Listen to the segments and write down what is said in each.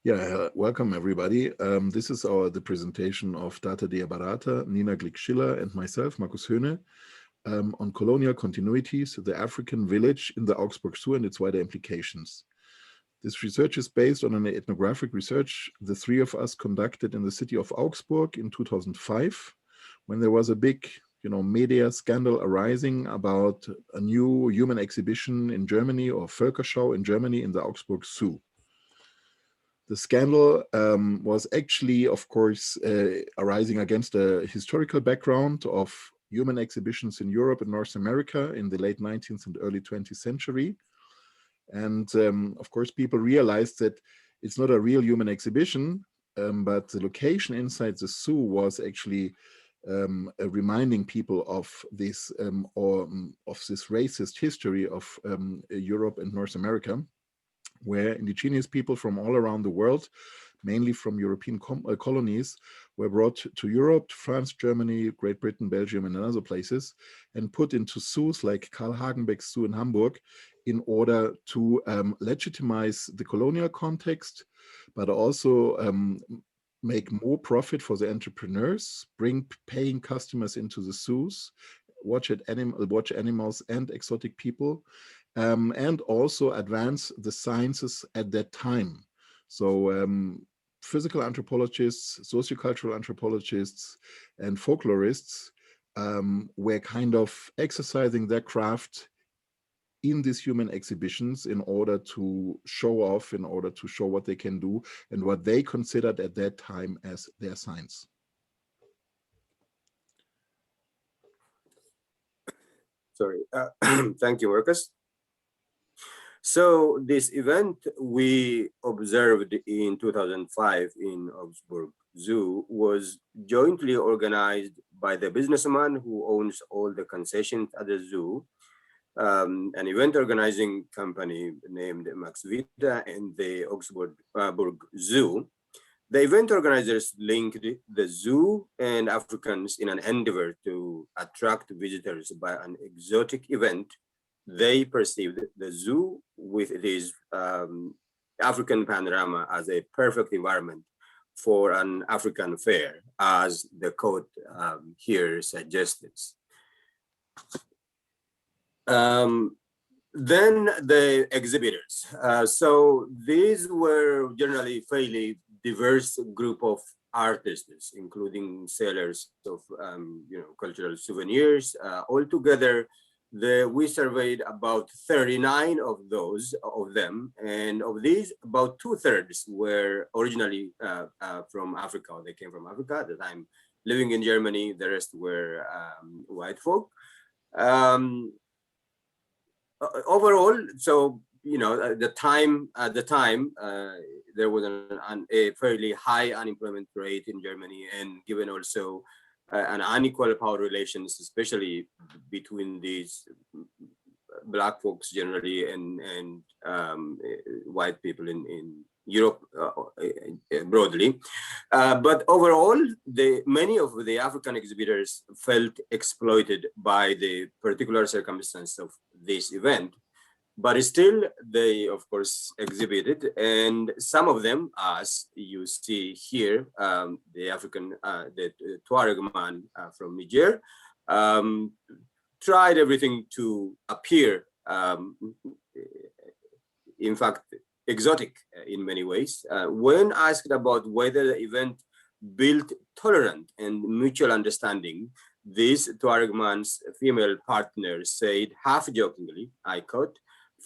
Yeah, welcome everybody. This is the presentation of Data Dia Barrata, Nina Glick Schiller, and myself, Markus Hoehne, on Colonial Continuities, the African village in the Augsburg Zoo and its wider implications. This research is based on an ethnographic research the three of us conducted in the city of Augsburg in 2005, when there was a big media scandal arising about a new human exhibition in Germany, or Völkerschau in Germany, in the Augsburg Zoo. The scandal was actually, of course, arising against a historical background of human exhibitions in Europe and North America in the late 19th and early 20th century. And of course, people realized that it's not a real human exhibition, but the location inside the zoo was actually reminding people of this this racist history of Europe and North America, where indigenous people from all around the world, mainly from European colonies, were brought to Europe, to France, Germany, Great Britain, Belgium, and other places, and put into zoos like Karl Hagenbeck's zoo in Hamburg in order to legitimize the colonial context, but also make more profit for the entrepreneurs, bring paying customers into the zoos, watch animals and exotic people, and also advance the sciences at that time. So physical anthropologists, sociocultural anthropologists, and folklorists were kind of exercising their craft in these human exhibitions in order to show off, in order to show what they can do and what they considered at that time as their science. Sorry. Thank you, Markus. So this event we observed in 2005 in Augsburg Zoo was jointly organized by the businessman who owns all the concessions at the zoo, an event organizing company named Max Vita, and the Augsburg Zoo. The event organizers linked the zoo and Africans in an endeavor to attract visitors by an exotic event. They perceived the zoo with this African panorama as a perfect environment for an African fair, as the quote here suggests. Then the exhibitors. So these were generally fairly diverse group of artists, including sellers of cultural souvenirs. Altogether, we surveyed about 39 of them, and of these, about 2/3 were originally from Africa. They came from Africa at the time, living in Germany. The rest were white folk. Overall, so at the time, there was a fairly high unemployment rate in Germany, and given also an unequal power relations, especially between these Black folks generally and white people in Europe broadly. But overall, many of the African exhibitors felt exploited by the particular circumstance of this event. But still, they, of course, exhibited, and some of them, as you see here, the Tuareg man from Niger, tried everything to appear, in fact, exotic in many ways. When asked about whether the event built tolerant and mutual understanding, this Tuareg man's female partner said, half-jokingly, I quote,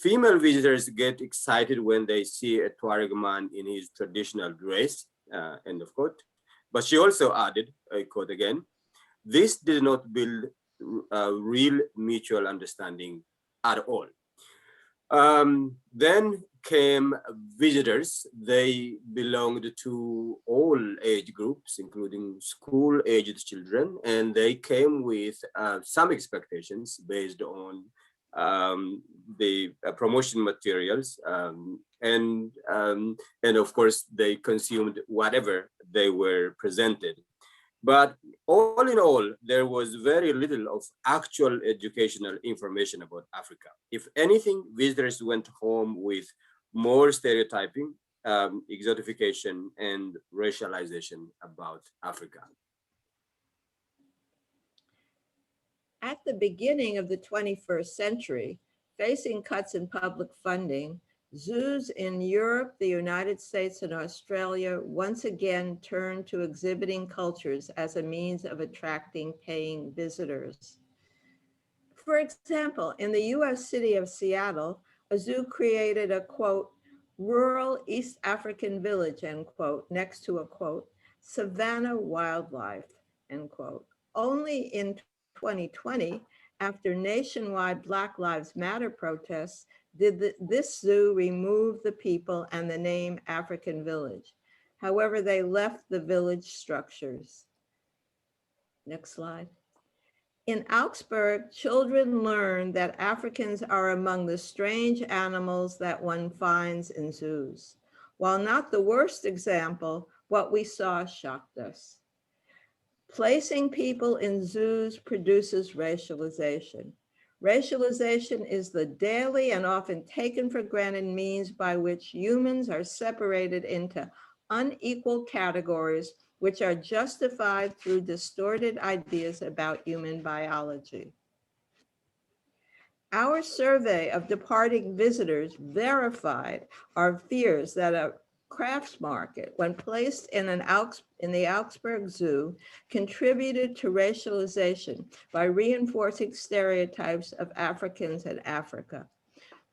"Female visitors get excited when they see a Tuareg man in his traditional dress," end of quote. But she also added, I quote again, "This did not build real mutual understanding at all." Then came visitors. They belonged to all age groups, including school-aged children, and they came with some expectations based on the promotion materials, and of course they consumed whatever they were presented. But all in all, there was very little of actual educational information about Africa. If anything, visitors went home with more stereotyping exotification and racialization about Africa. At the beginning of the 21st century, facing cuts in public funding, zoos in Europe, the United States, and Australia once again turned to exhibiting cultures as a means of attracting paying visitors. For example, in the US city of Seattle, a zoo created a quote, rural East African village, end quote, next to a quote, savanna wildlife, end quote. Only in 2020, after nationwide Black Lives Matter protests, did this zoo remove the people and the name African Village. However, they left the village structures. Next slide. In Augsburg, children learn that Africans are among the strange animals that one finds in zoos. While not the worst example, what we saw shocked us. Placing people in zoos produces racialization. Racialization is the daily and often taken for granted means by which humans are separated into unequal categories, which are justified through distorted ideas about human biology. Our survey of departing visitors verified our fears that a crafts market, when placed in the Augsburg Zoo, contributed to racialization by reinforcing stereotypes of Africans in Africa.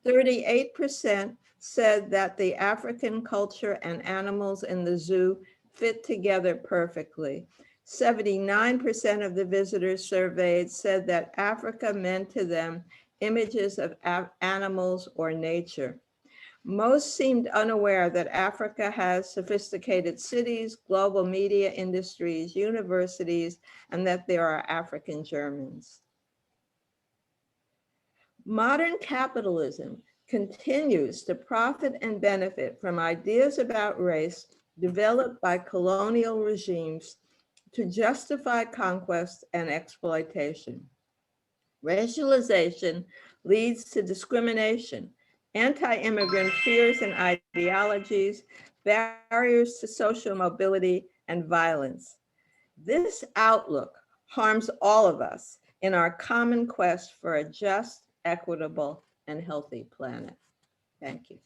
38% said that the African culture and animals in the zoo fit together perfectly. 79% of the visitors surveyed said that Africa meant to them images of animals or nature. Most seemed unaware that Africa has sophisticated cities, global media industries, universities, and that there are African Germans. Modern capitalism continues to profit and benefit from ideas about race developed by colonial regimes to justify conquest and exploitation. Racialization leads to discrimination, anti-immigrant fears and ideologies, barriers to social mobility, and violence. This outlook harms all of us in our common quest for a just, equitable, and healthy planet. Thank you.